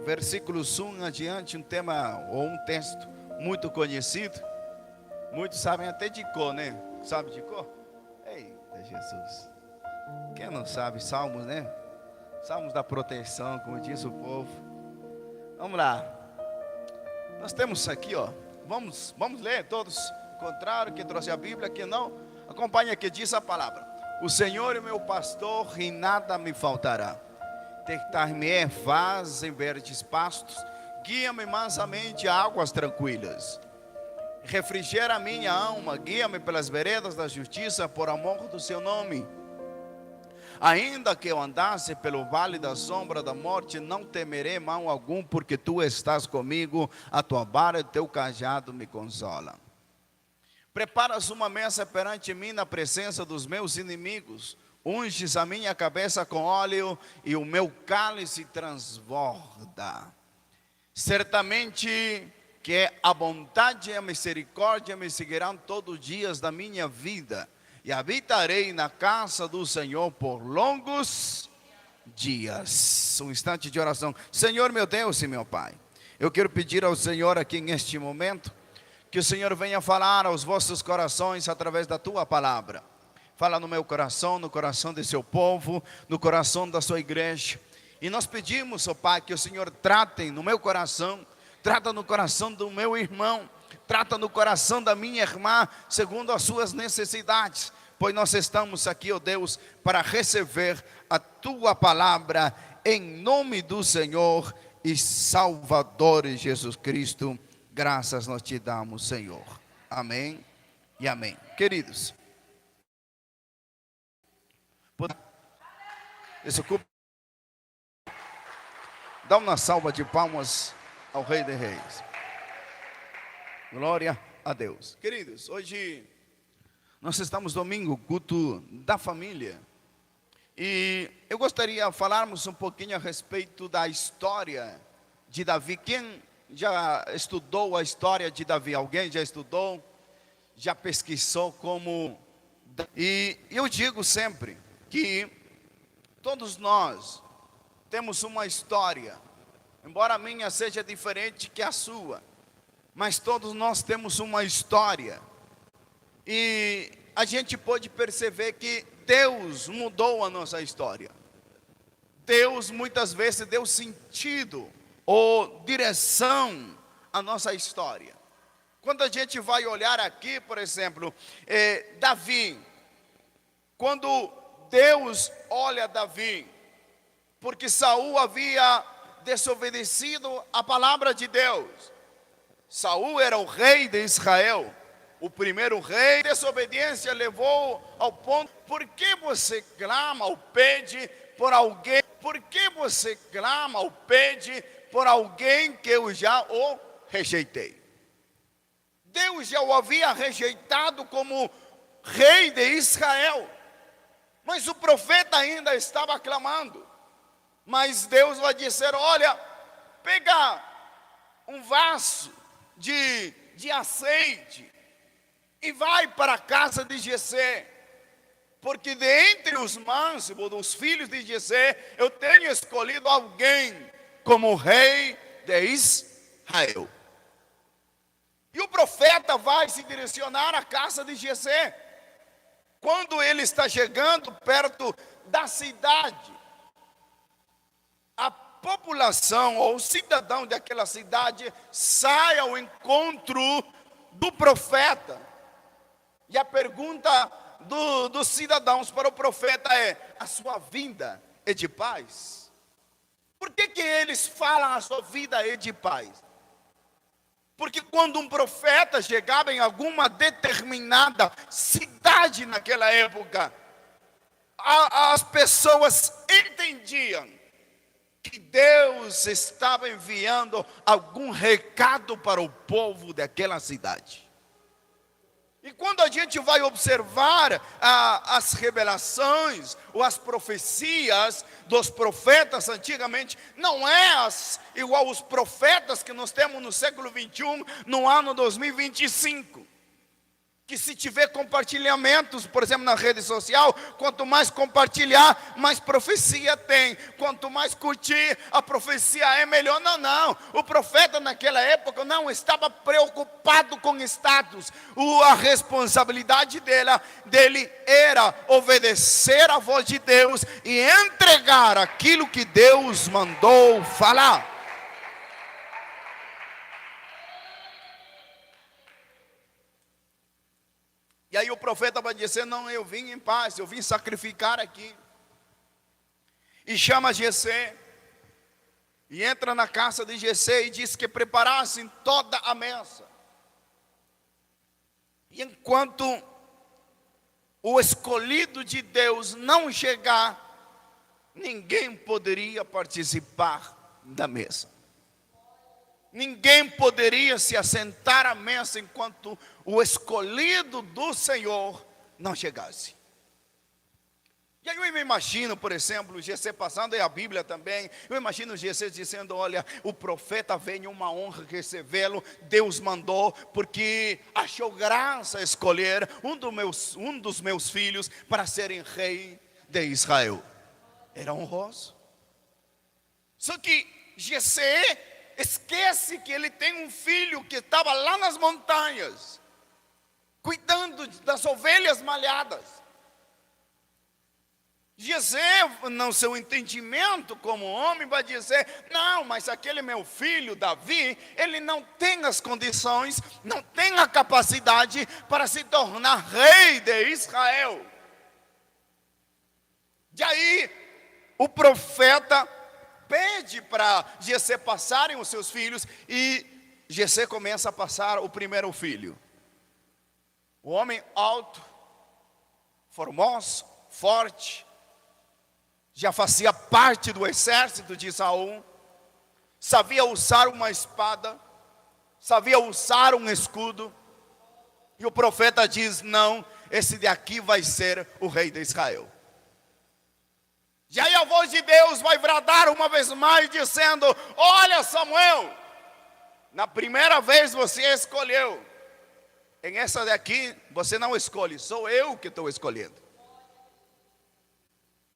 versículos 1 adiante, um tema ou um texto muito conhecido. Muitos sabem até de cor, né? Sabe de cor? Eita Jesus! Quem não sabe, Salmos, né? Salmos da proteção, como diz o povo. Vamos lá. Nós temos aqui, ó. Vamos ler todos. Contrário, quem trouxe a Bíblia, quem não, acompanha que diz a palavra: o Senhor é meu pastor e nada me faltará. Deitar-me faz em verdes pastos, guia-me mansamente a águas tranquilas. Refrigera a minha alma, guia-me pelas veredas da justiça, por amor do seu nome. Ainda que eu andasse pelo vale da sombra da morte, não temerei mal algum, porque tu estás comigo, a tua vara e o teu cajado me consolam. Preparas uma mesa perante mim na presença dos meus inimigos, unges a minha cabeça com óleo e o meu cálice transborda. Certamente que a bondade e a misericórdia me seguirão todos os dias da minha vida, e habitarei na casa do Senhor por longos dias. Um instante de oração. Senhor meu Deus e meu Pai, eu quero pedir ao Senhor aqui neste momento, que o Senhor venha falar aos vossos corações através da tua palavra. Fala no meu coração, no coração de seu povo, no coração da sua igreja. E nós pedimos, ó Pai, que o Senhor trate no meu coração, trata no coração do meu irmão, trata no coração da minha irmã, segundo as suas necessidades. Pois nós estamos aqui, ó Deus, para receber a tua palavra, em nome do Senhor e Salvador Jesus Cristo. Graças nós te damos, Senhor. Amém e amém. Queridos, desocupe. Dá uma salva de palmas ao Rei de Reis. Glória a Deus. Queridos, hoje nós estamos domingo, culto da família. E eu gostaria de falarmos um pouquinho a respeito da história de Davi. Quem já estudou a história de Davi? Alguém já estudou? Já pesquisou como? E eu digo sempre que todos nós temos uma história, embora a minha seja diferente que a sua, mas todos nós temos uma história. E a gente pode perceber que Deus mudou a nossa história. Deus muitas vezes deu sentido ou direção à nossa história. Quando a gente vai olhar aqui, por exemplo, Davi, quando Deus olha Davi, porque Saul havia desobedecido a palavra de Deus. Saul era o rei de Israel, o primeiro rei. Desobediência levou ao ponto: por que você clama ou pede por alguém? Por que você clama ou pede por alguém que eu já o rejeitei? Deus já o havia rejeitado como rei de Israel, mas o profeta ainda estava clamando. Mas Deus vai dizer: olha, pega um vaso de azeite e vai para a casa de Jessé, porque dentre os mancebos dos filhos de Jessé eu tenho escolhido alguém como rei de Israel. E o profeta vai se direcionar à casa de Jessé. Quando ele está chegando perto da cidade, a população ou o cidadão daquela cidade sai ao encontro do profeta. E a pergunta dos cidadãos para o profeta é: a sua vinda é de paz? Por que eles falam a sua vida é de paz? Porque quando um profeta chegava em alguma determinada cidade naquela época, as pessoas entendiam que Deus estava enviando algum recado para o povo daquela cidade. E quando a gente vai observar as revelações ou as profecias dos profetas antigamente, não é igual os profetas que nós temos no século 21, no ano 2025. que se tiver compartilhamentos, por exemplo, na rede social, quanto mais compartilhar, mais profecia tem. Quanto mais curtir, a profecia é melhor. Não, não. O profeta naquela época não estava preocupado com status. A responsabilidade dele era obedecer à voz de Deus e entregar aquilo que Deus mandou falar. E aí o profeta vai dizer, não, eu vim em paz, eu vim sacrificar aqui. E chama Jessé, e entra na casa de Jessé e diz que preparassem toda a mesa. E enquanto o escolhido de Deus não chegar, ninguém poderia participar da mesa. Ninguém poderia se assentar à mesa enquanto o escolhido do Senhor não chegasse. E aí eu me imagino, por exemplo, Jessé passando, e a Bíblia também, eu imagino Jessé dizendo, olha, o profeta veio, uma honra recebê-lo, Deus mandou, porque achou graça escolher um dos meus filhos para serem rei de Israel. Era honroso. Só que Jessé esquece que ele tem um filho que estava lá nas montanhas, cuidando das ovelhas malhadas. Jessé, no seu entendimento como homem, vai dizer, não, mas aquele meu filho Davi, ele não tem as condições, não tem a capacidade para se tornar rei de Israel. E aí, o profeta pede para Jessé passarem os seus filhos, e Jessé começa a passar o primeiro filho. O homem alto, formoso, forte, já fazia parte do exército de Saul, sabia usar uma espada, sabia usar um escudo, e o profeta diz, não, esse daqui vai ser o rei de Israel. E aí a voz de Deus vai bradar uma vez mais, dizendo, olha Samuel, na primeira vez você escolheu, em essa daqui você não escolhe, sou eu que estou escolhendo.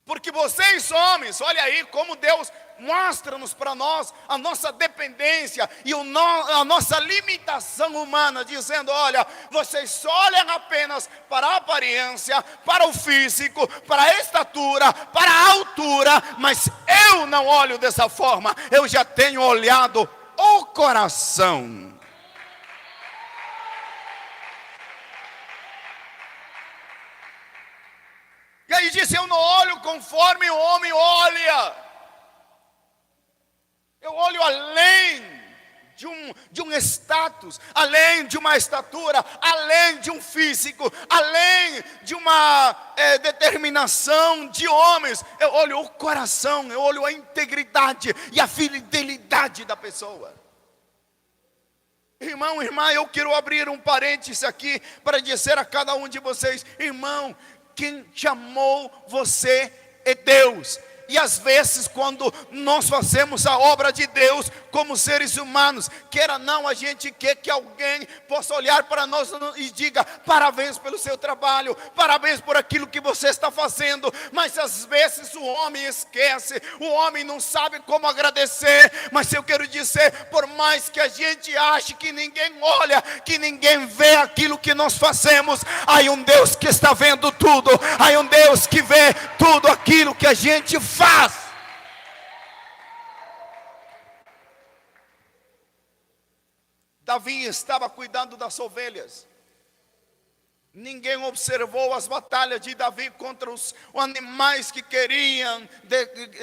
Porque vocês homens, olha aí como Deus mostra-nos para nós a nossa dependência e a nossa limitação humana, dizendo, olha, vocês olham apenas para a aparência, para o físico, para a estatura, para a altura, mas eu não olho dessa forma, eu já tenho olhado o coração. E aí disse, eu não olho conforme o homem olha. Eu olho além de um status, além de uma estatura, além de um físico, além de uma determinação de homens. Eu olho o coração, eu olho a integridade e a fidelidade da pessoa. Irmão, irmã, eu quero abrir um parênteses aqui para dizer a cada um de vocês, irmão, quem chamou você é Deus. E às vezes quando nós fazemos a obra de Deus como seres humanos, queira não, a gente quer que alguém possa olhar para nós e diga, parabéns pelo seu trabalho, parabéns por aquilo que você está fazendo. Mas às vezes o homem esquece, o homem não sabe como agradecer. Mas eu quero dizer, por mais que a gente ache que ninguém olha, que ninguém vê aquilo que nós fazemos, há um Deus que está vendo tudo, há um Deus que vê tudo aquilo que a gente faz. Davi estava cuidando das ovelhas. Ninguém observou as batalhas de Davi contra os animais que queriam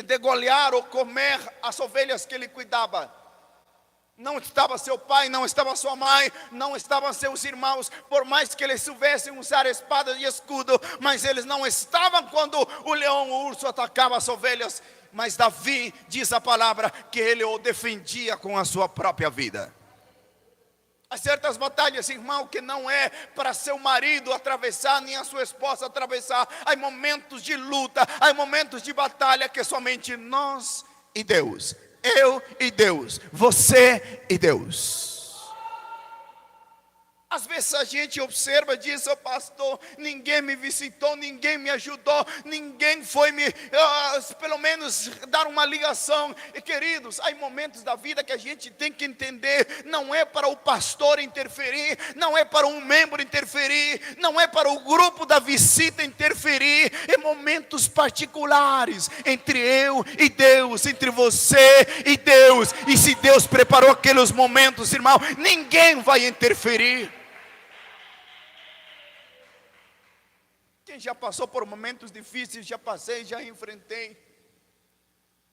degolhar ou comer as ovelhas que ele cuidava. Não estava seu pai, não estava sua mãe, não estavam seus irmãos, por mais que eles soubessem usar espada e escudo, mas eles não estavam quando o leão, o urso atacava as ovelhas. Mas Davi, diz a palavra, que ele o defendia com a sua própria vida. Há certas batalhas, irmão, que não é para seu marido atravessar, nem a sua esposa atravessar. Há momentos de luta, há momentos de batalha que somente nós e Deus, eu e Deus, você e Deus. Às vezes a gente observa e diz: "Ô pastor, ninguém me visitou, ninguém me ajudou, ninguém foi pelo menos dar uma ligação." E queridos, há momentos da vida que a gente tem que entender: não é para o pastor interferir, não é para um membro interferir, não é para o grupo da visita interferir. Em momentos particulares, entre eu e Deus, entre você e Deus. E se Deus preparou aqueles momentos, irmão, ninguém vai interferir. Quem já passou por momentos difíceis, já passei, já enfrentei,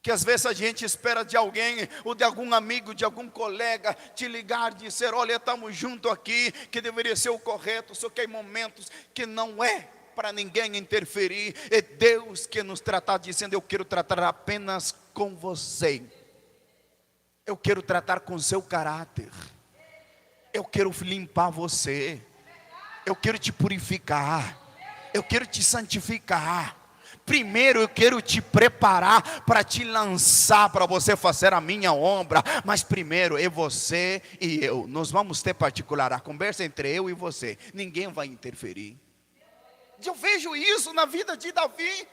que às vezes a gente espera de alguém, ou de algum amigo, de algum colega, te ligar, dizer: "Olha, estamos juntos aqui", que deveria ser o correto. Só que há momentos que não é para ninguém interferir. É Deus que nos trata, dizendo: "Eu quero tratar apenas com você. Eu quero tratar com seu caráter. Eu quero limpar você. Eu quero te purificar. Eu quero te santificar. Primeiro eu quero te preparar para te lançar, para você fazer a minha obra. Mas primeiro é você e eu. Nós vamos ter particular, a conversa entre eu e você. Ninguém vai interferir." Eu vejo isso na vida de Davi.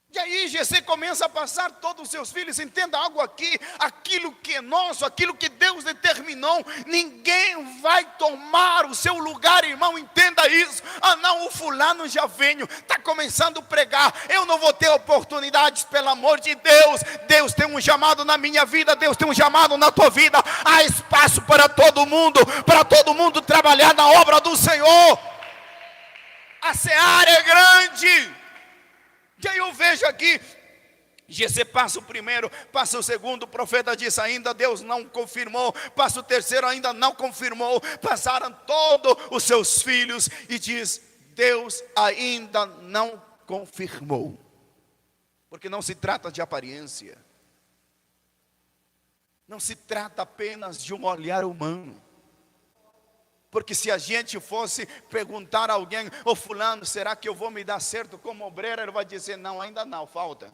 E aí Jessé começa a passar todos os seus filhos. Entenda algo aqui: aquilo que é nosso, aquilo que Deus determinou, ninguém vai tomar o seu lugar, irmão. Entenda isso. "Ah não, o fulano já veio, está começando a pregar, eu não vou ter oportunidades." Pelo amor de Deus, Deus tem um chamado na minha vida, Deus tem um chamado na tua vida. Há espaço para todo mundo trabalhar na obra do Senhor. A seara é grande. E aí eu vejo aqui, Jessé passa o primeiro, passa o segundo, o profeta diz: "Ainda Deus não confirmou." Passa o terceiro, ainda não confirmou. Passaram todos os seus filhos e diz: "Deus ainda não confirmou." Porque não se trata de aparência, não se trata apenas de um olhar humano. Porque se a gente fosse perguntar a alguém: "Ô fulano, será que eu vou me dar certo como obreiro?" Ele vai dizer: "Não, ainda não, falta."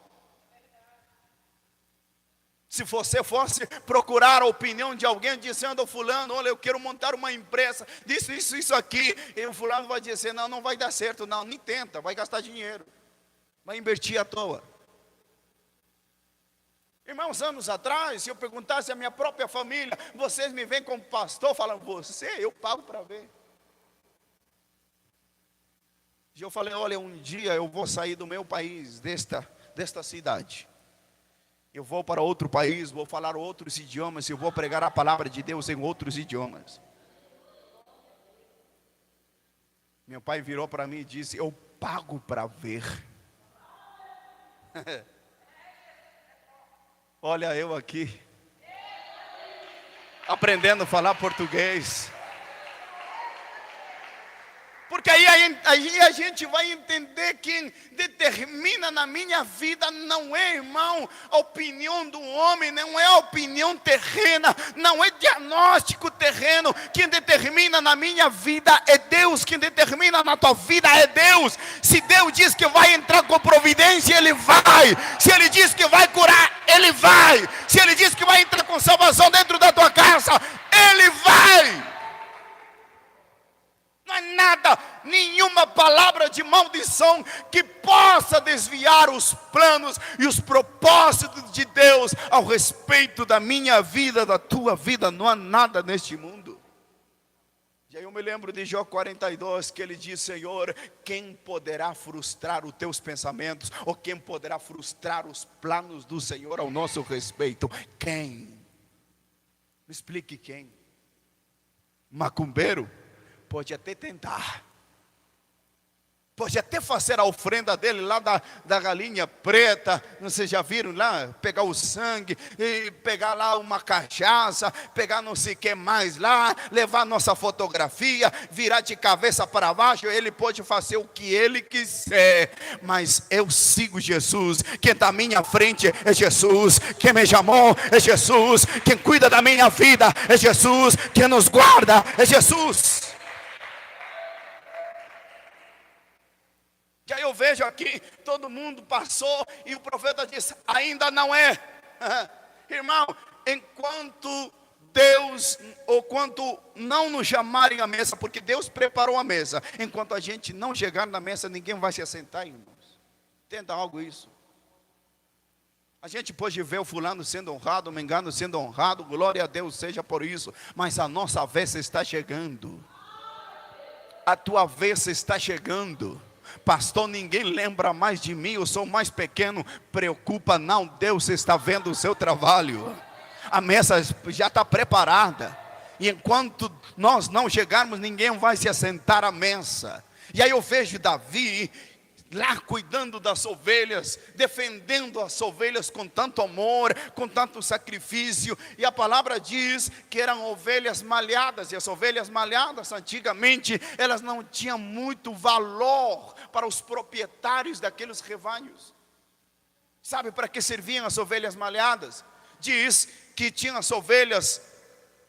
Se você fosse procurar a opinião de alguém dizendo: "Ô fulano, olha, eu quero montar uma empresa disso, isso aqui." E o fulano vai dizer: "Não, não vai dar certo, não, nem tenta, vai gastar dinheiro, vai investir à toa." Irmãos, anos atrás, se eu perguntasse à minha própria família: "Vocês me veem como pastor?" Falam: "Você, eu pago para ver." E eu falei: "Olha, um dia eu vou sair do meu país, desta cidade. Eu vou para outro país, vou falar outros idiomas, eu vou pregar a palavra de Deus em outros idiomas." Meu pai virou para mim e disse: "Eu pago para ver." Olha eu aqui, aprendendo a falar português. Porque aí a gente vai entender que determina na minha vida não é, irmão, a opinião do homem, não é a opinião terrena, não é diagnóstico terreno. Quem determina na minha vida é Deus, quem determina na tua vida é Deus. Se Deus diz que vai entrar com providência, Ele vai. Se Ele diz que vai curar, Ele vai. Se Ele diz que vai entrar com salvação dentro da tua casa, Ele vai. Não é nada, nenhuma palavra de maldição que possa desviar os planos e os propósitos de Deus ao respeito da minha vida, da tua vida. Não há nada neste mundo. E aí eu me lembro de Jó 42, que ele diz: "Senhor, quem poderá frustrar os teus pensamentos? Ou quem poderá frustrar os planos do Senhor ao nosso respeito?" Quem? Me explique quem. Macumbeiro? Pode até tentar, pode até fazer a ofrenda dele lá da galinha preta. Vocês já viram lá? Pegar o sangue, e pegar lá uma cachaça, pegar não sei o que mais lá, levar nossa fotografia, virar de cabeça para baixo. Ele pode fazer o que ele quiser, mas eu sigo Jesus. Quem está à minha frente é Jesus, quem me chamou é Jesus, quem cuida da minha vida é Jesus, quem nos guarda é Jesus. E aí eu vejo aqui, todo mundo passou e o profeta disse: "Ainda não é." Irmão, enquanto Deus, ou quando não nos chamarem à mesa, porque Deus preparou a mesa, enquanto a gente não chegar na mesa, ninguém vai se assentar, irmãos. Entenda algo isso. A gente pode ver o fulano sendo honrado, o mengano sendo honrado, glória a Deus seja por isso, mas a nossa vez está chegando. A tua vez está chegando. Pastor, ninguém lembra mais de mim, eu sou mais pequeno. Preocupa não, Deus está vendo o seu trabalho. A mesa já está preparada. E enquanto nós não chegarmos, ninguém vai se assentar à mesa. E aí eu vejo Davi lá cuidando das ovelhas, defendendo as ovelhas com tanto amor, com tanto sacrifício. E a palavra diz que eram ovelhas malhadas. E as ovelhas malhadas, antigamente, elas não tinham muito valor para os proprietários daqueles rebanhos. Sabe para que serviam as ovelhas malhadas? Diz que tinham as ovelhas,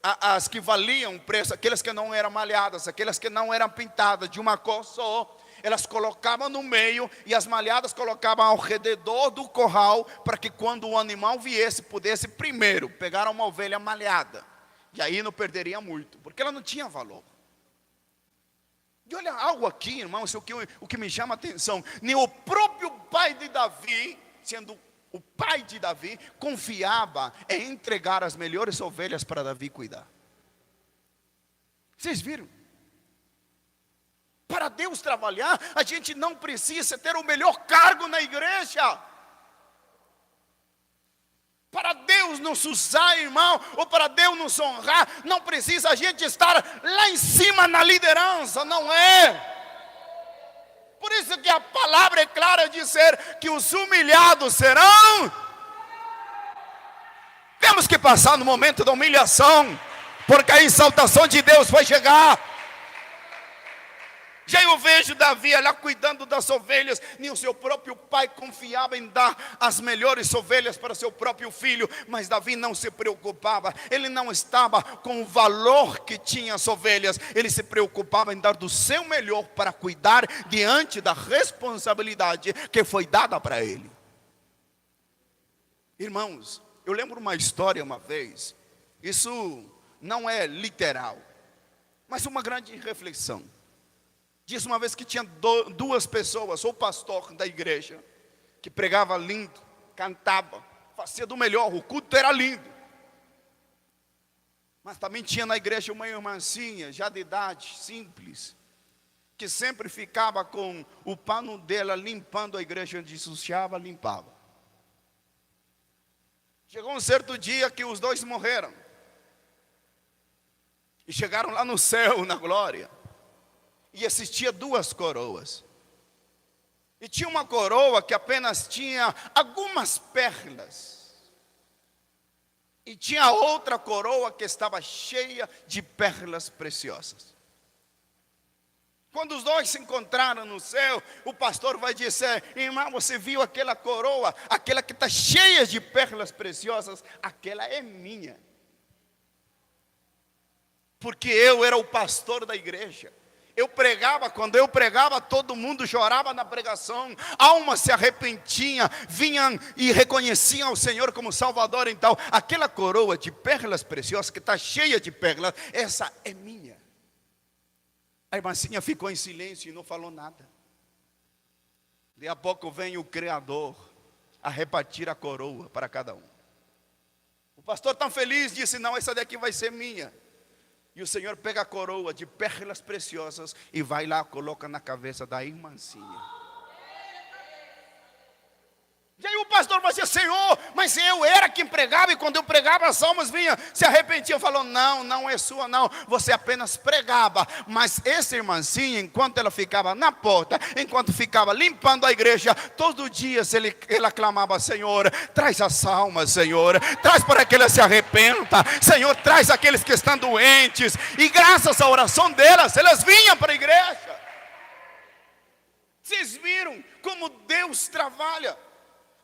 as que valiam preço, aquelas que não eram malhadas, aquelas que não eram pintadas de uma cor só. Elas colocavam no meio e as malhadas colocavam ao redor do curral, para que quando o animal viesse, pudesse primeiro pegar uma ovelha malhada. E aí não perderia muito, porque ela não tinha valor. E olha algo aqui, irmãos, o que me chama a atenção. Nem o próprio pai de Davi, sendo o pai de Davi, confiava em entregar as melhores ovelhas para Davi cuidar. Vocês viram? Para Deus trabalhar, a gente não precisa ter o melhor cargo na igreja. Para Deus nos usar, irmão, ou para Deus nos honrar, não precisa a gente estar lá em cima na liderança, não é? Por isso que a palavra é clara de dizer que os humilhados serão. Temos que passar no momento da humilhação, porque a exaltação de Deus vai chegar. Já eu vejo Davi lá cuidando das ovelhas. Nem o seu próprio pai confiava em dar as melhores ovelhas para seu próprio filho. Mas Davi não se preocupava. Ele não estava com o valor que tinha as ovelhas. Ele se preocupava em dar do seu melhor para cuidar diante da responsabilidade que foi dada para ele. Irmãos, eu lembro uma história uma vez. Isso não é literal, mas uma grande reflexão. Diz uma vez que tinha duas pessoas, o pastor da igreja, que pregava lindo, cantava, fazia do melhor, o culto era lindo. Mas também tinha na igreja uma irmãzinha, já de idade, simples, que sempre ficava com o pano dela limpando a igreja, onde sujava, limpava. Chegou um certo dia que os dois morreram. E chegaram lá no céu, na glória. E existia duas coroas. E tinha uma coroa que apenas tinha algumas perlas. E tinha outra coroa que estava cheia de perlas preciosas. Quando os dois se encontraram no céu, o pastor vai dizer: irmão, você viu aquela coroa? Aquela que está cheia de perlas preciosas, aquela é minha. Porque eu era o pastor da igreja. Eu pregava, quando eu pregava, todo mundo chorava na pregação, almas se arrependiam, vinham e reconheciam o Senhor como Salvador. Então, aquela coroa de perlas preciosas, que está cheia de perlas, essa é minha. A irmãzinha ficou em silêncio e não falou nada. Daí a pouco vem o Criador a repartir a coroa para cada um. O pastor tão feliz disse: não, essa daqui vai ser minha. E o Senhor pega a coroa de perlas preciosas e vai lá, coloca na cabeça da irmãzinha. E aí o pastor vai dizer: Senhor, mas eu era quem pregava, e quando eu pregava as almas vinham, se arrependiam. Falou: não, não é sua não, você apenas pregava. Mas essa irmãzinha, enquanto ela ficava na porta, enquanto ficava limpando a igreja, todo dia ela clamava: Senhor, traz as almas, Senhor, traz para que elas se arrependam, Senhor, traz aqueles que estão doentes. E graças à oração delas, elas vinham para a igreja. Vocês viram como Deus trabalha?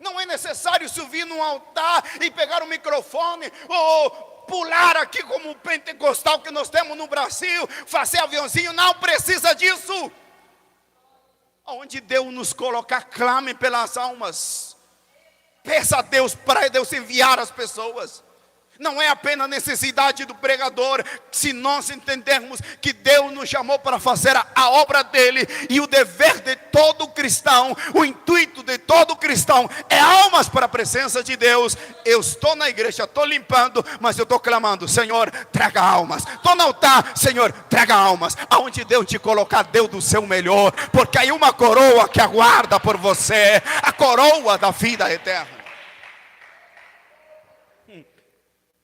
Não é necessário subir num altar e pegar o microfone, ou pular aqui como o pentecostal que nós temos no Brasil, fazer aviãozinho. Não precisa disso. Onde Deus nos colocar, clame pelas almas. Peça a Deus para Deus enviar as pessoas. Não é apenas a necessidade do pregador. Se nós entendermos que Deus nos chamou para fazer a obra dele, e o dever de todo cristão, o intuito de todo cristão é almas para a presença de Deus. Eu estou na igreja, estou limpando, mas eu estou clamando: Senhor, traga almas. Estou no altar: Senhor, traga almas. Aonde Deus te colocar, Deus do seu melhor, porque aí uma coroa que aguarda por você, a coroa da vida eterna.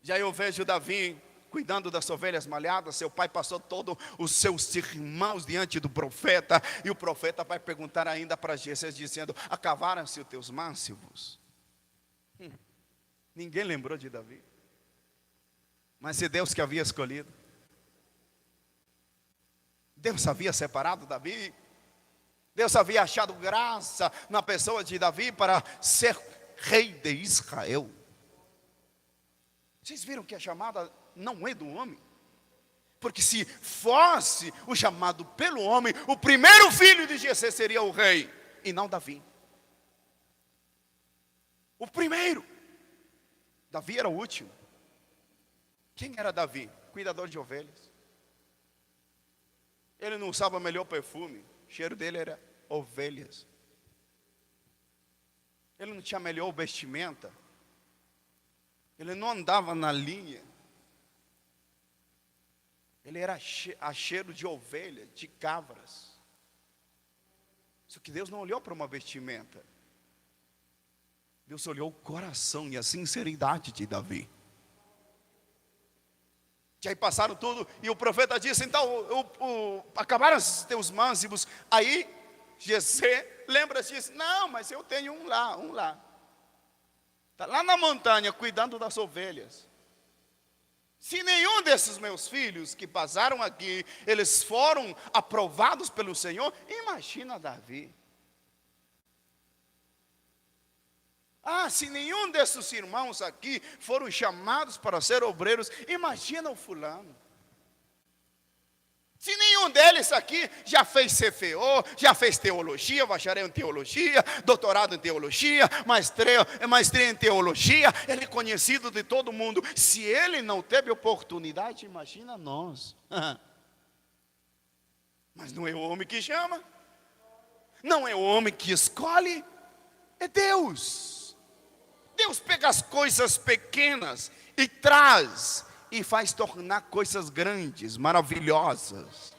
Já eu vejo Davi cuidando das ovelhas malhadas. Seu pai passou todos os seus irmãos diante do profeta, e o profeta vai perguntar ainda para Jesus, dizendo: acabaram-se os teus mancebos? Ninguém lembrou de Davi, mas se Deus que havia escolhido, Deus havia separado Davi, Deus havia achado graça na pessoa de Davi para ser rei de Israel. Vocês viram que a chamada não é do homem? Porque se fosse o chamado pelo homem, o primeiro filho de Jessé seria o rei, e não Davi. O primeiro. Davi era o último. Quem era Davi? Cuidador de ovelhas. Ele não usava melhor perfume, o cheiro dele era ovelhas. Ele não tinha melhor vestimenta. Ele não andava na linha. Ele era a cheiro de ovelha, de cabras. Só que Deus não olhou para uma vestimenta. Deus olhou o coração e a sinceridade de Davi. E aí passaram tudo, e o profeta disse: então, acabaram os teus mancebos. Aí Jessé lembra-se e disse: não, mas eu tenho um lá. Está lá na montanha cuidando das ovelhas. Se nenhum desses meus filhos que passaram aqui, eles foram aprovados pelo Senhor, imagina Davi. Se nenhum desses irmãos aqui foram chamados para ser obreiros, imagina o fulano. Se nenhum deles aqui já fez CFO, já fez teologia, bacharel em teologia, doutorado em teologia, maestria em teologia, ele é conhecido de todo mundo. Se ele não teve oportunidade, imagina nós. Mas não é o homem que chama, não é o homem que escolhe, é Deus. Deus pega as coisas pequenas e traz, e faz tornar coisas grandes, maravilhosas,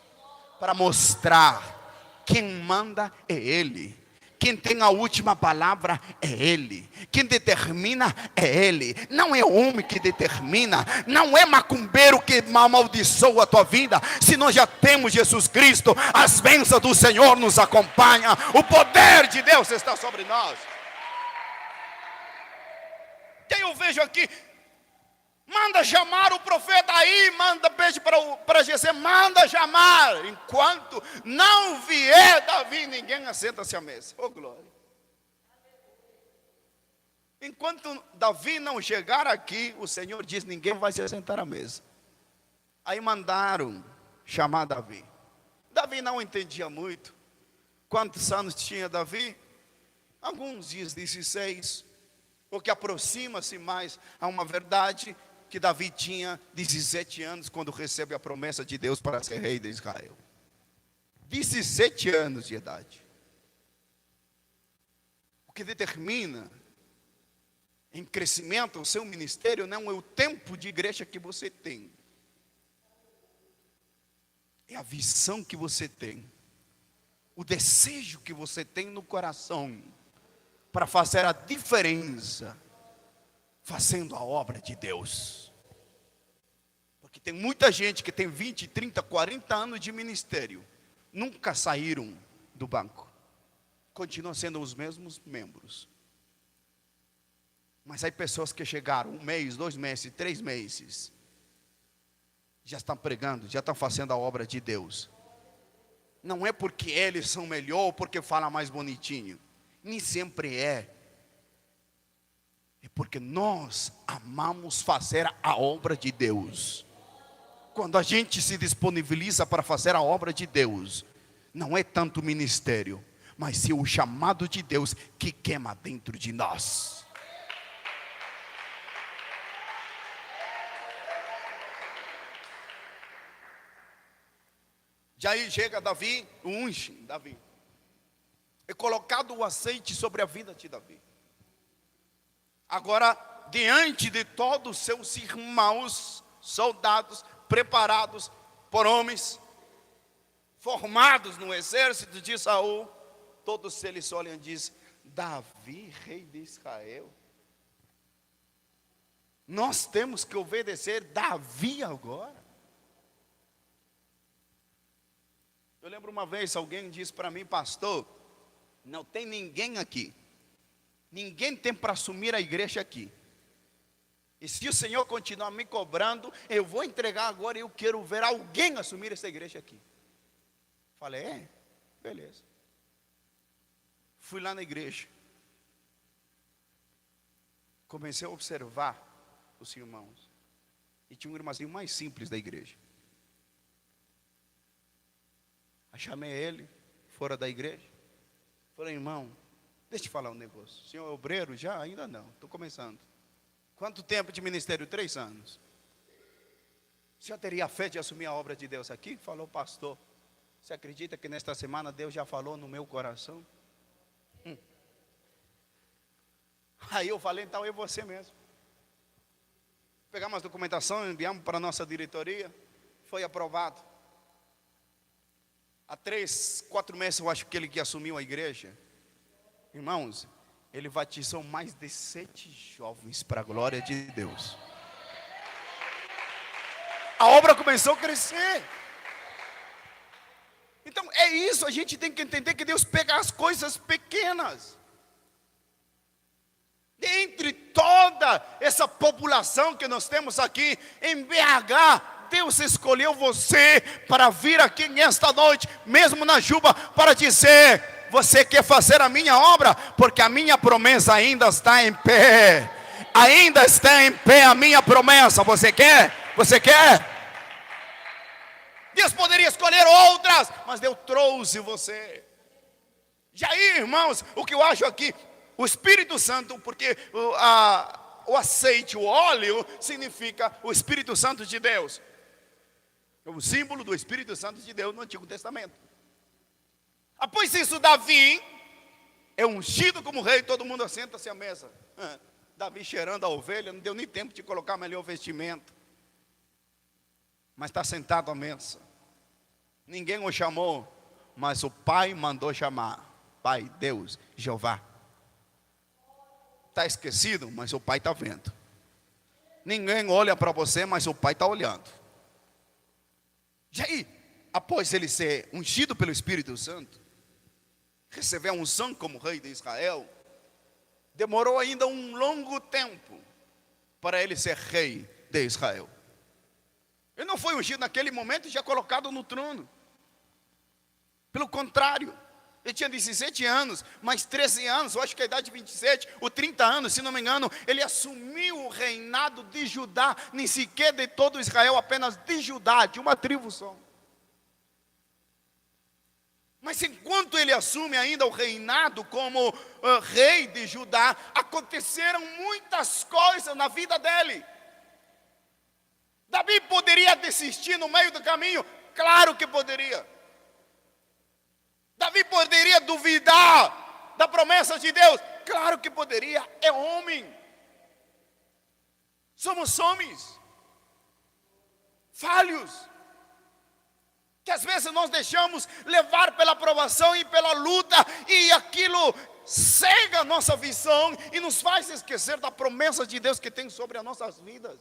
para mostrar: quem manda é Ele, quem tem a última palavra é Ele, quem determina é Ele. Não é homem que determina, não é macumbeiro que amaldiçoa a tua vida. Se nós já temos Jesus Cristo, as bênçãos do Senhor nos acompanham, o poder de Deus está sobre nós. Quem eu vejo aqui, manda chamar o profeta aí, pede para Jessé, manda chamar. Enquanto não vier Davi, ninguém assenta-se à mesa. Oh glória. Enquanto Davi não chegar aqui, o Senhor diz: ninguém vai se sentar à mesa. Aí mandaram chamar Davi. Davi não entendia muito. Quantos anos tinha Davi? Alguns dias 16, porque aproxima-se mais a uma verdade, que Davi tinha 17 anos quando recebe a promessa de Deus para ser rei de Israel. 17 anos de idade. O que determina em crescimento o seu ministério não é o tempo de igreja que você tem, é a visão que você tem, o desejo que você tem no coração para fazer a diferença, fazendo a obra de Deus. Porque tem muita gente que tem 20, 30, 40 anos de ministério, nunca saíram do banco, continuam sendo os mesmos membros. Mas aí pessoas que chegaram 1 mês, 2 meses, 3 meses, já estão pregando, já estão fazendo a obra de Deus. Não é porque eles são melhor, porque falam mais bonitinho. Nem sempre é. É porque nós amamos fazer a obra de Deus. Quando a gente se disponibiliza para fazer a obra de Deus, não é tanto o ministério, mas sim o chamado de Deus que queima dentro de nós. E aí chega Davi, unge Davi. É colocado o azeite sobre a vida de Davi. Agora, diante de todos os seus irmãos, soldados, preparados por homens, formados no exército de Saul, todos eles olham e dizem: Davi, rei de Israel, nós temos que obedecer Davi agora. Eu lembro uma vez, alguém disse para mim: pastor, não tem ninguém aqui, ninguém tem para assumir a igreja aqui, e se o Senhor continuar me cobrando, eu vou entregar agora, e eu quero ver alguém assumir essa igreja aqui. Falei: beleza. Fui lá na igreja, comecei a observar os irmãos, e tinha um irmãozinho mais simples da igreja. Aí chamei ele, fora da igreja, falei: irmão, deixa eu te falar um negócio. O senhor é obreiro já? Ainda não, estou começando. Quanto tempo de ministério? 3 anos. O senhor teria a fé de assumir a obra de Deus aqui? Falou: pastor, você acredita que nesta semana Deus já falou no meu coração? Aí eu falei: então é você mesmo. Pegamos a documentação, enviamos para a nossa diretoria, foi aprovado. Há 3, 4 meses eu acho que ele que assumiu a igreja. Irmãos, ele batizou mais de 7 jovens para a glória de Deus. A obra começou a crescer. Então é isso, a gente tem que entender que Deus pega as coisas pequenas. Entre toda essa população que nós temos aqui em BH, Deus escolheu você para vir aqui nesta noite, mesmo na chuva, para dizer: você quer fazer a minha obra? Porque a minha promessa ainda está em pé. Ainda está em pé a minha promessa. Você quer? Você quer? Deus poderia escolher outras, mas Deus trouxe você. E aí, irmãos, o que eu acho aqui, o Espírito Santo, porque o azeite, o óleo, significa o Espírito Santo de Deus. É o símbolo do Espírito Santo de Deus no Antigo Testamento. Após isso, Davi é ungido como rei, todo mundo assenta-se à mesa. Davi cheirando a ovelha, não deu nem tempo de colocar melhor vestimento. Mas está sentado à mesa. Ninguém o chamou, mas o Pai mandou chamar. Pai, Deus, Jeová. Está esquecido, mas o Pai está vendo. Ninguém olha para você, mas o Pai está olhando. E aí, após ele ser ungido pelo Espírito Santo, receber a unção como rei de Israel, demorou ainda um longo tempo para ele ser rei de Israel. Ele não foi ungido naquele momento e já colocado no trono. Pelo contrário, ele tinha 17 anos, mais 13 anos, eu acho que a idade de 27, ou 30 anos, se não me engano, ele assumiu o reinado de Judá, nem sequer de todo Israel, apenas de Judá, de uma tribo só. Mas enquanto ele assume ainda o reinado como rei de Judá, aconteceram muitas coisas na vida dele. Davi poderia desistir no meio do caminho? Claro que poderia. Davi poderia duvidar da promessa de Deus? Claro que poderia, é homem. Somos homens falhos, que às vezes nós deixamos levar pela provação e pela luta, e aquilo cega a nossa visão e nos faz esquecer da promessa de Deus que tem sobre as nossas vidas.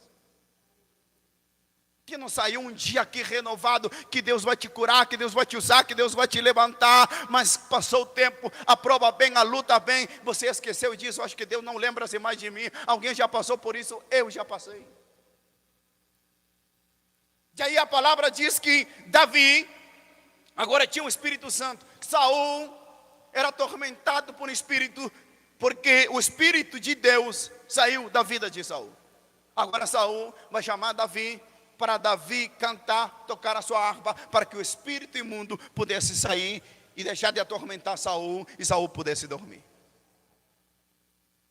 Que não saiu um dia aqui renovado, que Deus vai te curar, que Deus vai te usar, que Deus vai te levantar, mas passou o tempo, a prova bem, a luta bem, você esqueceu disso, acho que Deus não lembra-se mais de mim. Alguém já passou por isso? Eu já passei. E aí a palavra diz que Davi agora tinha um Espírito Santo. Saul era atormentado por um espírito, porque o Espírito de Deus saiu da vida de Saul. Agora Saul vai chamar Davi, para Davi cantar, tocar a sua harpa, para que o espírito imundo pudesse sair e deixar de atormentar Saul, e Saul pudesse dormir.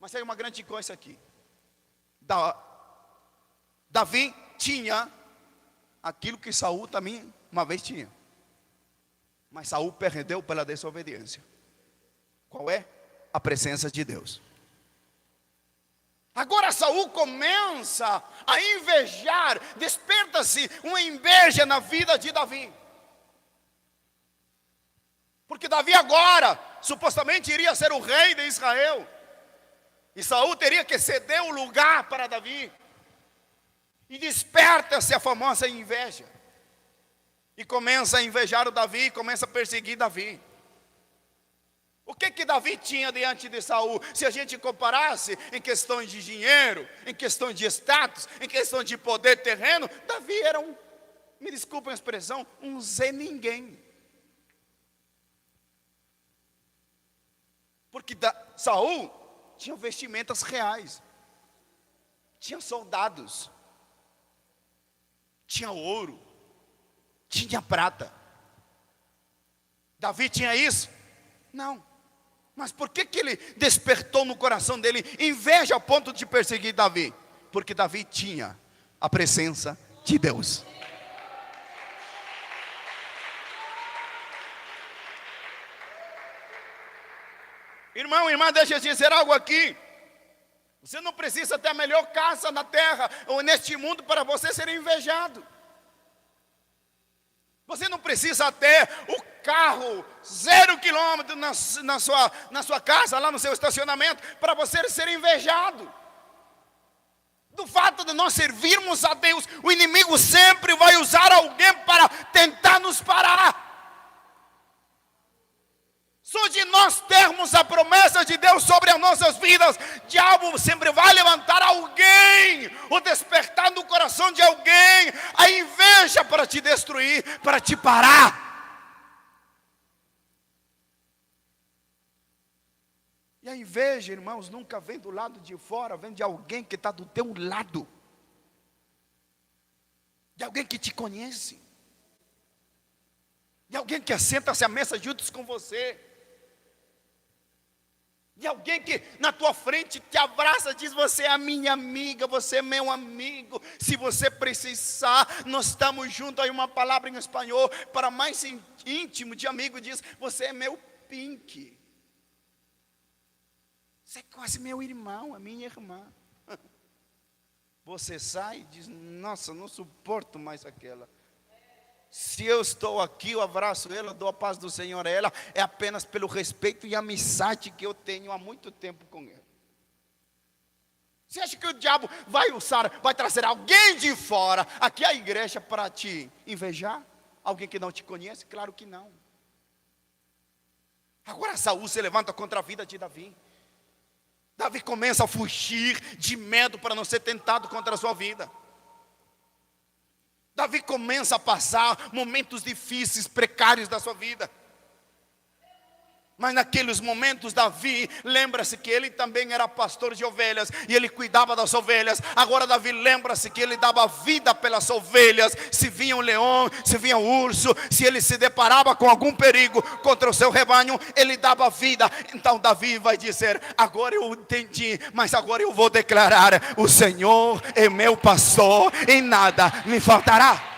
Mas tem uma grande coisa aqui. Davi tinha aquilo que Saul também uma vez tinha: Mas Saul perdeu pela desobediência. Qual é? A presença de Deus. Agora Saul começa a invejar, desperta-se uma inveja na vida de Davi. Porque Davi agora, supostamente iria ser o rei de Israel. E Saul teria que ceder o lugar para Davi. E desperta-se a famosa inveja. E começa a invejar o Davi, começa a perseguir Davi. O que Davi tinha diante de Saul? Se a gente comparasse em questões de dinheiro, em questões de status, em questão de poder terreno, Davi era me desculpem a expressão, um Zé Ninguém. Porque Saul tinha vestimentas reais, tinha soldados, tinha ouro, tinha prata. Davi tinha isso? Não. Mas por que ele despertou no coração dele inveja ao ponto de perseguir Davi? Porque Davi tinha a presença de Deus. Irmão, irmã, deixa eu dizer algo aqui. Você não precisa ter a melhor casa na terra ou neste mundo para você ser invejado. Você não precisa ter o carro 0 quilômetro na sua casa, lá no seu estacionamento, para você ser invejado. Do fato de nós servirmos a Deus, o inimigo sempre vai usar alguém para tentar nos parar. Só de nós termos a promessa de Deus sobre as nossas vidas, o diabo sempre vai levantar alguém, o despertar no coração de alguém, a inveja para te destruir, para te parar. E a inveja, irmãos, nunca vem do lado de fora, vem de alguém que está do teu lado, de alguém que te conhece, de alguém que assenta-se à mesa juntos com você, de alguém que na tua frente te abraça, diz: você é a minha amiga, você é meu amigo, se você precisar, nós estamos juntos. Aí uma palavra em espanhol, para mais íntimo de amigo, diz: você é meu pink, você é quase meu irmão, a minha irmã. Você sai e diz: nossa, não suporto mais aquela. Se eu estou aqui, eu abraço ela, dou a paz do Senhor a ela, é apenas pelo respeito e amizade que eu tenho há muito tempo com ela. Você acha que o diabo vai trazer alguém de fora aqui à igreja para te invejar? Alguém que não te conhece? Claro que não. Agora Saul se levanta contra a vida de Davi. Davi começa a fugir de medo para não ser tentado contra a sua vida. Davi começa a passar momentos difíceis, precários da sua vida. Mas naqueles momentos Davi lembra-se que ele também era pastor de ovelhas e ele cuidava das ovelhas. Agora Davi lembra-se que ele dava vida pelas ovelhas. Se vinha um leão, se vinha um urso, se ele se deparava com algum perigo contra o seu rebanho, ele dava vida. Então Davi vai dizer: agora eu entendi, mas agora eu vou declarar: o Senhor é meu pastor e nada me faltará.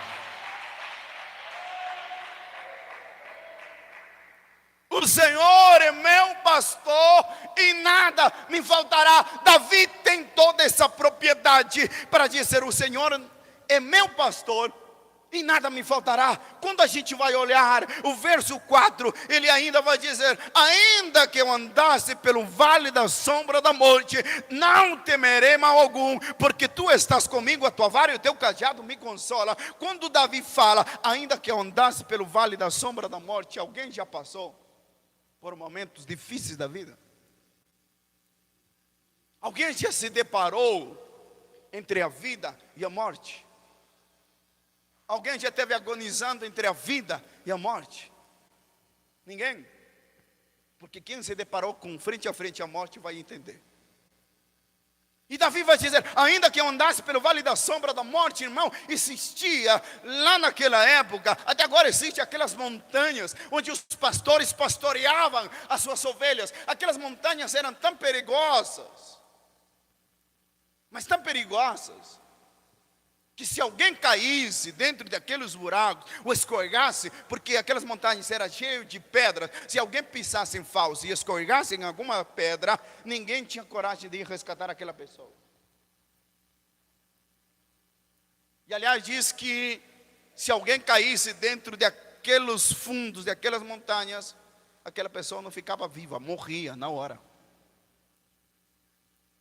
O Senhor é meu pastor e nada me faltará. Davi tem toda essa propriedade para dizer: o Senhor é meu pastor e nada me faltará. Quando a gente vai olhar o verso 4, ele ainda vai dizer: ainda que eu andasse pelo vale da sombra da morte, não temerei mal algum, porque tu estás comigo, a tua vara e o teu cajado me consola. Quando Davi fala, ainda que eu andasse pelo vale da sombra da morte, alguém já passou por momentos difíceis da vida? Alguém já se deparou entre a vida e a morte? Alguém já esteve agonizando entre a vida e a morte? Ninguém? Porque quem se deparou com frente a frente a morte vai entender. E Davi vai dizer: ainda que eu andasse pelo vale da sombra da morte, irmão, existia lá naquela época, até agora existem aquelas montanhas onde os pastores pastoreavam as suas ovelhas. Aquelas montanhas eram tão perigosas, mas tão perigosas, que se alguém caísse dentro daqueles buracos, ou escorregasse, porque aquelas montanhas eram cheias de pedras, se alguém pisasse em falso e escorregasse em alguma pedra, ninguém tinha coragem de ir resgatar aquela pessoa. E aliás diz que se alguém caísse dentro daqueles fundos, daquelas montanhas, aquela pessoa não ficava viva, morria na hora.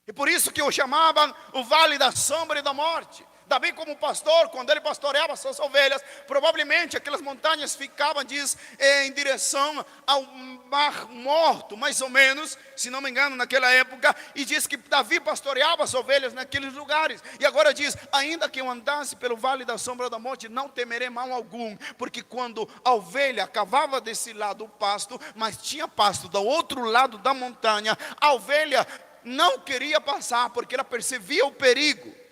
E por isso que o chamavam o Vale da Sombra e da Morte. Davi, como pastor, quando ele pastoreava suas ovelhas, provavelmente aquelas montanhas ficavam, diz, em direção ao Mar Morto, mais ou menos, se não me engano, naquela época. E diz que Davi pastoreava as ovelhas naqueles lugares. E agora diz, ainda que eu andasse pelo Vale da Sombra da Morte, não temerei mal algum. Porque quando a ovelha cavava desse lado o pasto, mas tinha pasto do outro lado da montanha, a ovelha não queria passar, porque ela percebia o perigo.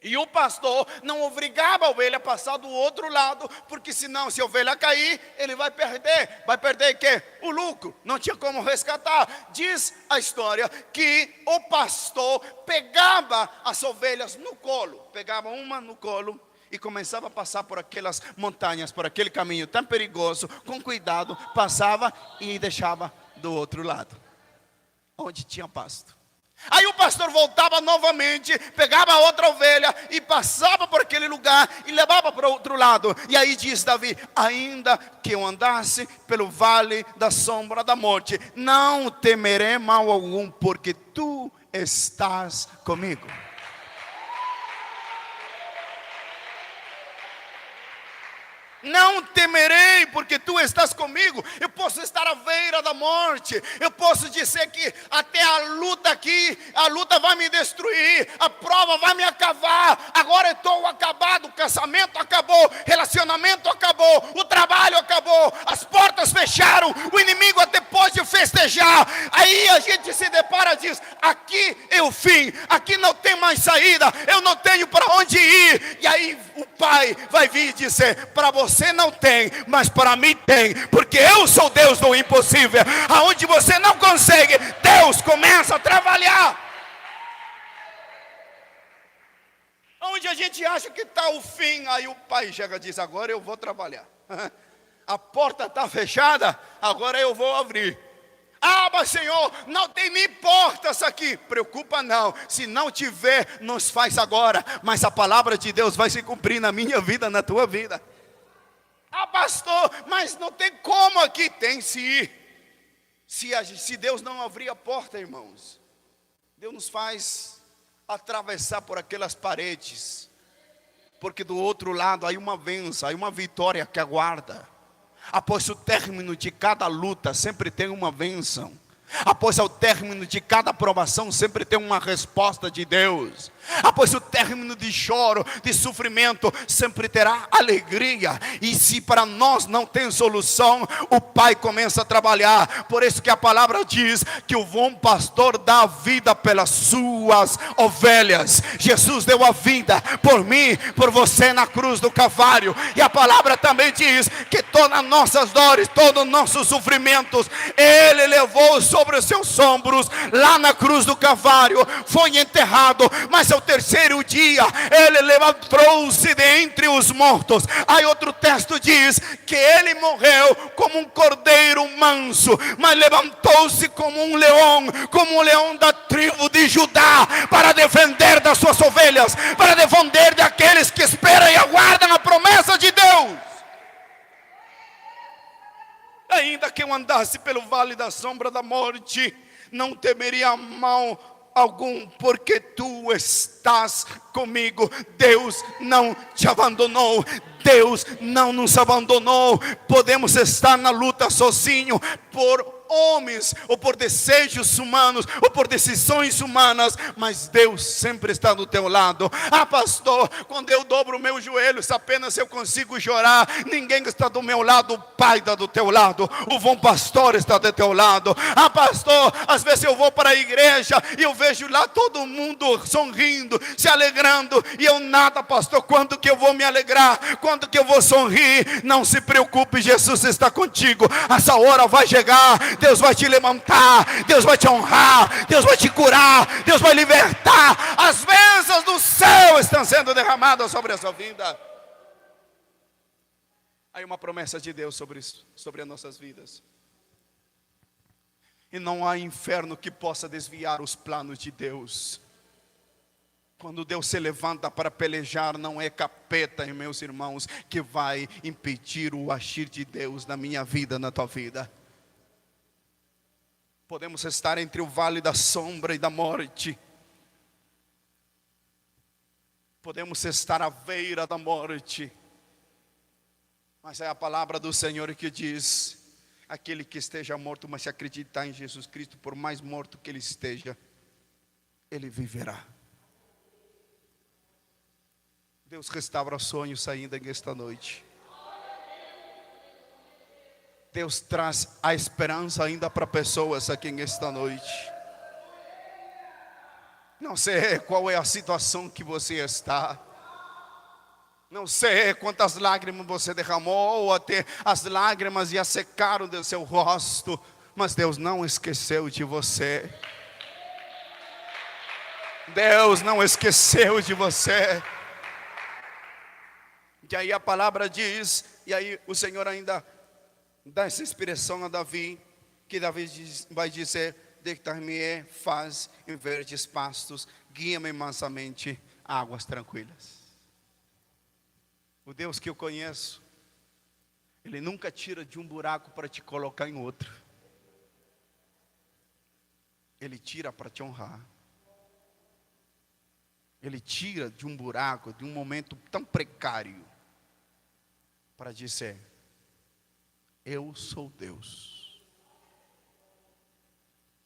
E o pastor não obrigava a ovelha a passar do outro lado, porque senão, se a ovelha cair, ele vai perder. Vai perder o quê? O lucro. Não tinha como resgatar. Diz a história que o pastor pegava as ovelhas no colo. Pegava uma no colo e começava a passar por aquelas montanhas, por aquele caminho tão perigoso, com cuidado. Passava e deixava do outro lado, onde tinha pasto. Aí o pastor voltava novamente, pegava a outra ovelha e passava por aquele lugar e levava para o outro lado. E aí diz Davi, ainda que eu andasse pelo vale da sombra da morte, não temerei mal algum, porque tu estás comigo. Não temerei, porque tu estás comigo. Eu posso estar à beira da morte. Eu posso dizer que até a luta aqui, a luta vai me destruir, a prova vai me acabar. Agora eu estou acabado, o casamento acabou, relacionamento acabou, o trabalho acabou, as portas fecharam, o inimigo até pode festejar. Aí a gente se depara e diz, aqui é o fim, aqui não tem mais saída, eu não tenho para onde ir. E aí o pai vai vir e dizer, para você não tem, mas para mim tem, porque eu sou Deus do impossível. Aonde você não consegue, Deus começa a trabalhar. Onde a gente acha que está o fim, aí o pai chega e diz, agora eu vou trabalhar. A porta está fechada, agora eu vou abrir. Ah, mas Senhor, não tem nem portas aqui. Preocupa não, se não tiver, nos faz agora. Mas a palavra de Deus vai se cumprir na minha vida, na tua vida. Ah, pastor, mas não tem como aqui. Tem sim. Se Deus não abrir a porta, irmãos, Deus nos faz atravessar por aquelas paredes, porque do outro lado há uma bênção, há uma vitória que aguarda. Após o término de cada luta, sempre tem uma bênção. Após o término de cada provação, sempre tem uma resposta de Deus. Após o término de choro, de sofrimento, sempre terá alegria. E se para nós não tem solução, o Pai começa a trabalhar. Por isso que a palavra diz que o bom pastor dá a vida pelas suas ovelhas. Jesus deu a vida por mim, por você na cruz do Calvário. E a palavra também diz que todas as nossas dores, todos os nossos sofrimentos, Ele levou sobre os seus ombros lá na cruz do Calvário. Foi enterrado, mas ao terceiro dia Ele levantou-se dentre os mortos. Aí outro texto diz que Ele morreu como um cordeiro manso, mas levantou-se como um leão da tribo de Judá, para defender das suas ovelhas, para defender daqueles que esperam e aguardam a promessa de Deus. Ainda que eu andasse pelo vale da sombra da morte, não temeria mal algum, porque tu estás comigo. Deus não te abandonou. Deus não nos abandonou. Podemos estar na luta sozinho, por homens, ou por desejos humanos, ou por decisões humanas, mas Deus sempre está do teu lado. Ah, pastor, quando eu dobro meus joelhos, apenas eu consigo chorar. Ninguém está do meu lado, o Pai está do teu lado, o bom pastor está do teu lado. Ah, pastor, às vezes eu vou para a igreja e eu vejo lá todo mundo sorrindo, se alegrando, e eu nada, pastor. Quando que eu vou me alegrar? Quando que eu vou sorrir? Não se preocupe, Jesus está contigo. Essa hora vai chegar. Deus vai te levantar, Deus vai te honrar, Deus vai te curar, Deus vai libertar. As bênçãos do céu estão estão sendo derramadas sobre a sua vida. Há uma promessa de Deus sobre isso, sobre as nossas vidas. E não há inferno que possa desviar os planos de Deus. Quando Deus se levanta para pelejar, não é capeta, meus irmãos, que vai impedir o agir de Deus na minha vida, na tua vida. Podemos estar entre o vale da sombra e da morte. Podemos estar à beira da morte. Mas é a palavra do Senhor que diz: aquele que esteja morto, mas se acreditar em Jesus Cristo, por mais morto que ele esteja, ele viverá. Deus restaura sonhos ainda nesta noite. Deus traz a esperança ainda para pessoas aqui nesta noite. Não sei qual é a situação que você está. Não sei quantas lágrimas você derramou, ou até as lágrimas já secaram do seu rosto. Mas Deus não esqueceu de você. Deus não esqueceu de você. E aí a palavra diz, e aí o Senhor ainda dá essa expressão a Davi, que Davi vai dizer: deitar-me faz em verdes pastos, guia-me mansamente a águas tranquilas. O Deus que eu conheço, Ele nunca tira de um buraco para te colocar em outro. Ele tira para te honrar. Ele tira de um buraco, de um momento tão precário, para dizer: eu sou Deus.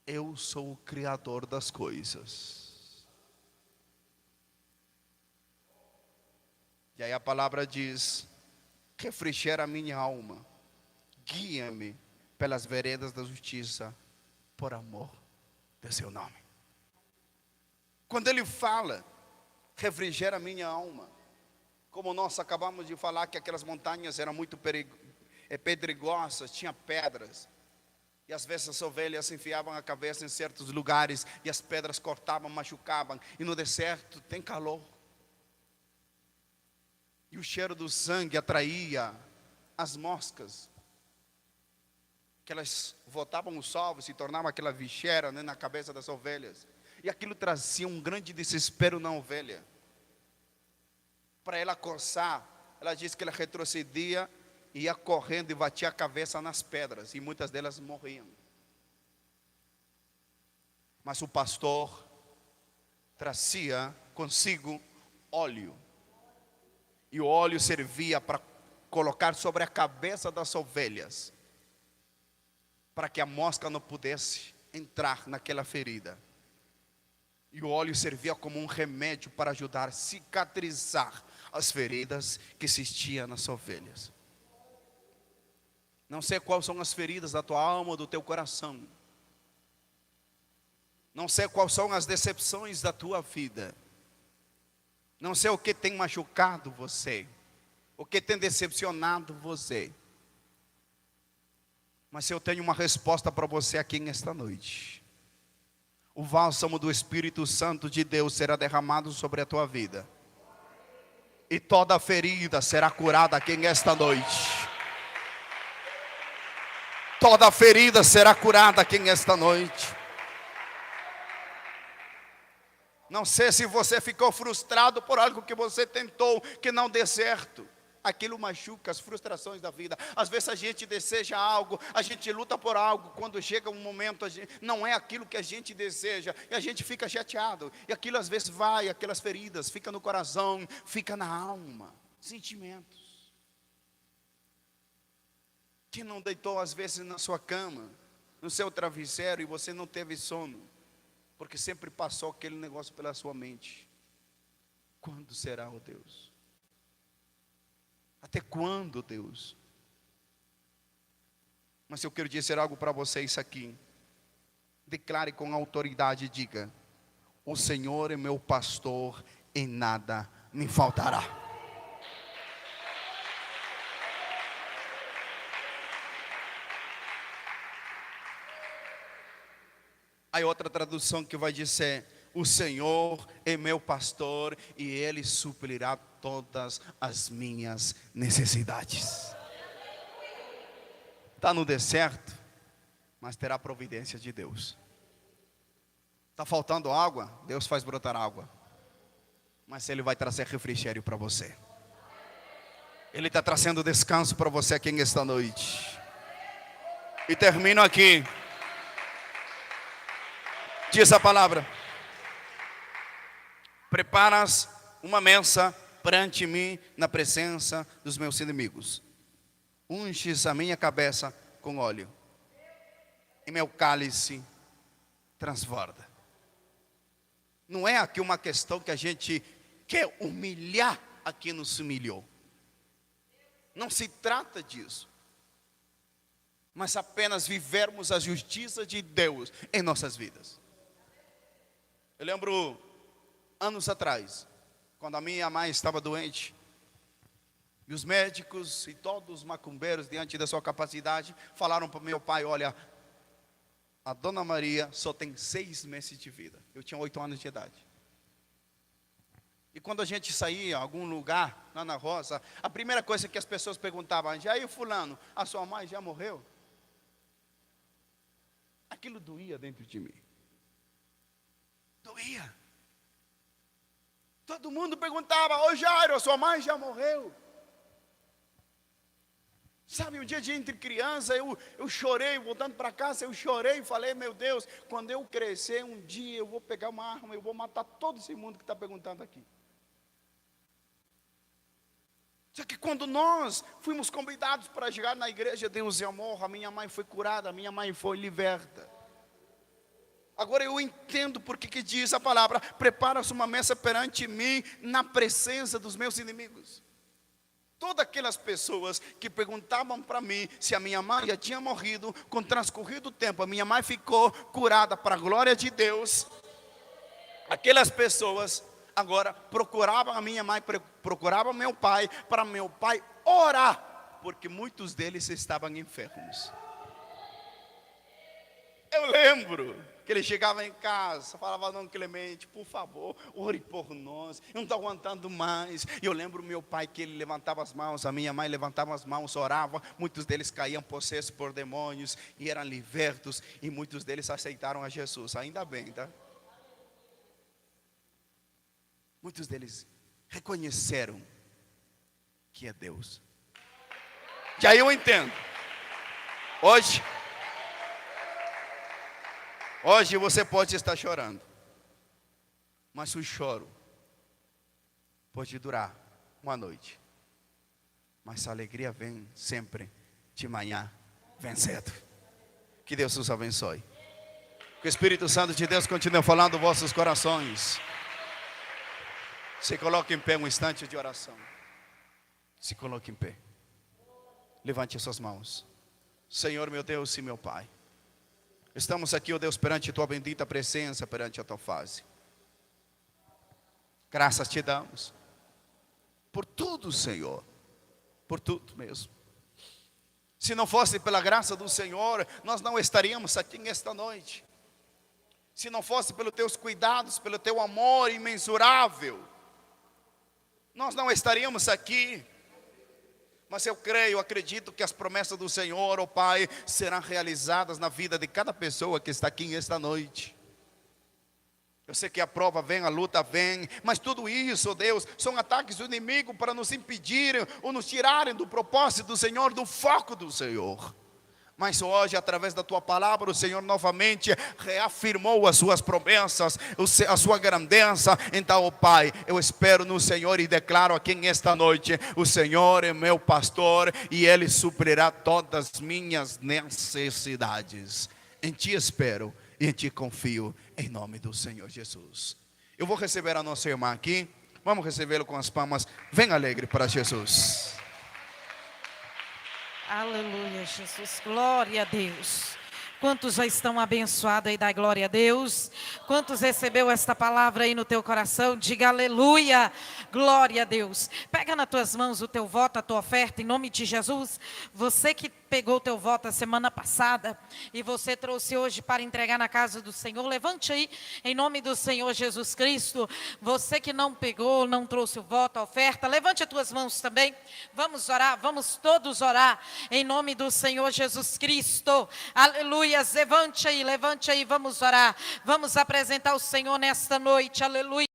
Eu sou o Criador das coisas. E aí a palavra diz: refrigera a minha alma, guia-me pelas veredas da justiça, por amor do seu nome. Quando ele fala, refrigera a minha alma, como nós acabamos de falar que aquelas montanhas eram muito pedregosas, tinha pedras, e às vezes as ovelhas enfiavam a cabeça em certos lugares, e as pedras cortavam, machucavam, e no deserto tem calor, e o cheiro do sangue atraía as moscas, que elas voltavam os ovos e tornavam aquela bicheira, né, na cabeça das ovelhas, e aquilo trazia um grande desespero na ovelha. Para ela coçar, ela disse que ela retrocedia, ia correndo e batia a cabeça nas pedras, e muitas delas morriam. Mas o pastor trazia consigo óleo, e o óleo servia para colocar sobre a cabeça das ovelhas, para que a mosca não pudesse entrar naquela ferida. E o óleo servia como um remédio para ajudar a cicatrizar as feridas que existiam nas ovelhas. Não sei quais são as feridas da tua alma ou do teu coração. Não sei quais são as decepções da tua vida. Não sei o que tem machucado você, o que tem decepcionado você. Mas eu tenho uma resposta para você aqui nesta noite. O bálsamo do Espírito Santo de Deus será derramado sobre a tua vida, e toda ferida será curada aqui nesta noite. Toda ferida será curada aqui nesta noite. Não sei se você ficou frustrado por algo que você tentou, que não deu certo. Aquilo machuca, as frustrações da vida. Às vezes a gente deseja algo, a gente luta por algo, quando chega um momento, não é aquilo que a gente deseja, e a gente fica chateado. E aquilo às vezes vai, aquelas feridas, fica no coração, fica na alma. Sentimentos. Que não deitou às vezes na sua cama, no seu travesseiro, e você não teve sono, porque sempre passou aquele negócio pela sua mente. Quando será, ó Deus? Até quando, Deus? Mas eu quero dizer algo para vocês aqui. Declare com autoridade e diga: o Senhor é meu pastor, e nada me faltará. Aí outra tradução que vai dizer: o Senhor é meu pastor e Ele suprirá todas as minhas necessidades. Está no deserto, mas terá providência de Deus. Está faltando água, Deus faz brotar água. Mas Ele vai trazer refrigério para você. Ele está trazendo descanso para você aqui nesta noite. E termino aqui. Diz a palavra: preparas uma mesa perante mim na presença dos meus inimigos. Unges a minha cabeça com óleo, e meu cálice transborda. Não é aqui uma questão que a gente quer humilhar a quem nos humilhou. Não se trata disso. Mas apenas vivermos a justiça de Deus em nossas vidas. Eu lembro anos atrás, quando a minha mãe estava doente, e os médicos e todos os macumbeiros, diante da sua capacidade, falaram para o meu pai: olha, a dona Maria só tem 6 meses de vida. Eu tinha 8 anos de idade. E quando a gente saía a algum lugar, lá na roça, a primeira coisa que as pessoas perguntavam: já aí fulano, a sua mãe já morreu? Aquilo doía dentro de mim. Doía. Todo mundo perguntava: ô Jairo, a sua mãe já morreu? Sabe, um dia entre criança, eu chorei, voltando para casa, eu chorei e falei: meu Deus, quando eu crescer um dia, eu vou pegar uma arma, eu vou matar todo esse mundo que está perguntando aqui. Só que quando nós fomos convidados para chegar na igreja Deus e Amor, a minha mãe foi curada, a minha mãe foi liberta. Agora eu entendo porque que diz a palavra: prepara-se uma mesa perante mim na presença dos meus inimigos. Todas aquelas pessoas que perguntavam para mim se a minha mãe já tinha morrido, com o transcorrido tempo, a minha mãe ficou curada para a glória de Deus. Aquelas pessoas agora procuravam a minha mãe, procuravam meu pai, para meu pai orar, porque muitos deles estavam enfermos. Eu lembro que ele chegava em casa, falava: Dom Clemente, por favor, ore por nós, eu não estou aguentando mais. E eu lembro meu pai que ele levantava as mãos, a minha mãe levantava as mãos, orava. Muitos deles caíam possessos por demônios e eram libertos, e muitos deles aceitaram a Jesus, ainda bem, tá? Muitos deles reconheceram que é Deus. E aí eu entendo. Hoje você pode estar chorando, mas o choro pode durar uma noite, mas a alegria vem sempre de manhã, vem cedo. Que Deus os abençoe. Que o Espírito Santo de Deus continue falando em vossos corações. Se coloque em pé um instante de oração. Se coloque em pé. Levante as suas mãos. Senhor meu Deus e meu Pai, estamos aqui, ó Deus, perante a Tua bendita presença, perante a Tua face. Graças te damos por tudo, Senhor, por tudo mesmo. Se não fosse pela graça do Senhor, nós não estaríamos aqui nesta noite. Se não fosse pelos Teus cuidados, pelo Teu amor imensurável, nós não estaríamos aqui. Mas eu creio, acredito que as promessas do Senhor, ó Pai, serão realizadas na vida de cada pessoa que está aqui esta noite. Eu sei que a prova vem, a luta vem, mas tudo isso, ó Deus, são ataques do inimigo para nos impedirem ou nos tirarem do propósito do Senhor, do foco do Senhor. Mas hoje, através da Tua palavra, o Senhor novamente reafirmou as Suas promessas, a Sua grandeza. Então, ó Pai, eu espero no Senhor e declaro aqui nesta noite: o Senhor é meu pastor e Ele suprirá todas as minhas necessidades. Em Ti espero e em Ti confio, em nome do Senhor Jesus. Eu vou receber a nossa irmã aqui, vamos recebê-lo com as palmas, bem alegre para Jesus. Aleluia, Jesus, glória a Deus. Quantos já estão abençoados aí, dá glória a Deus? Quantos recebeu esta palavra aí no teu coração? Diga aleluia, glória a Deus. Pega nas tuas mãos o teu voto, a tua oferta, em nome de Jesus. Você que pegou o teu voto a semana passada e você trouxe hoje para entregar na casa do Senhor, levante aí, em nome do Senhor Jesus Cristo. Você que não pegou, não trouxe o voto, a oferta, levante as tuas mãos também. Vamos orar, vamos todos orar, em nome do Senhor Jesus Cristo. Aleluia, levante aí, vamos orar. Vamos apresentar o Senhor nesta noite, aleluia.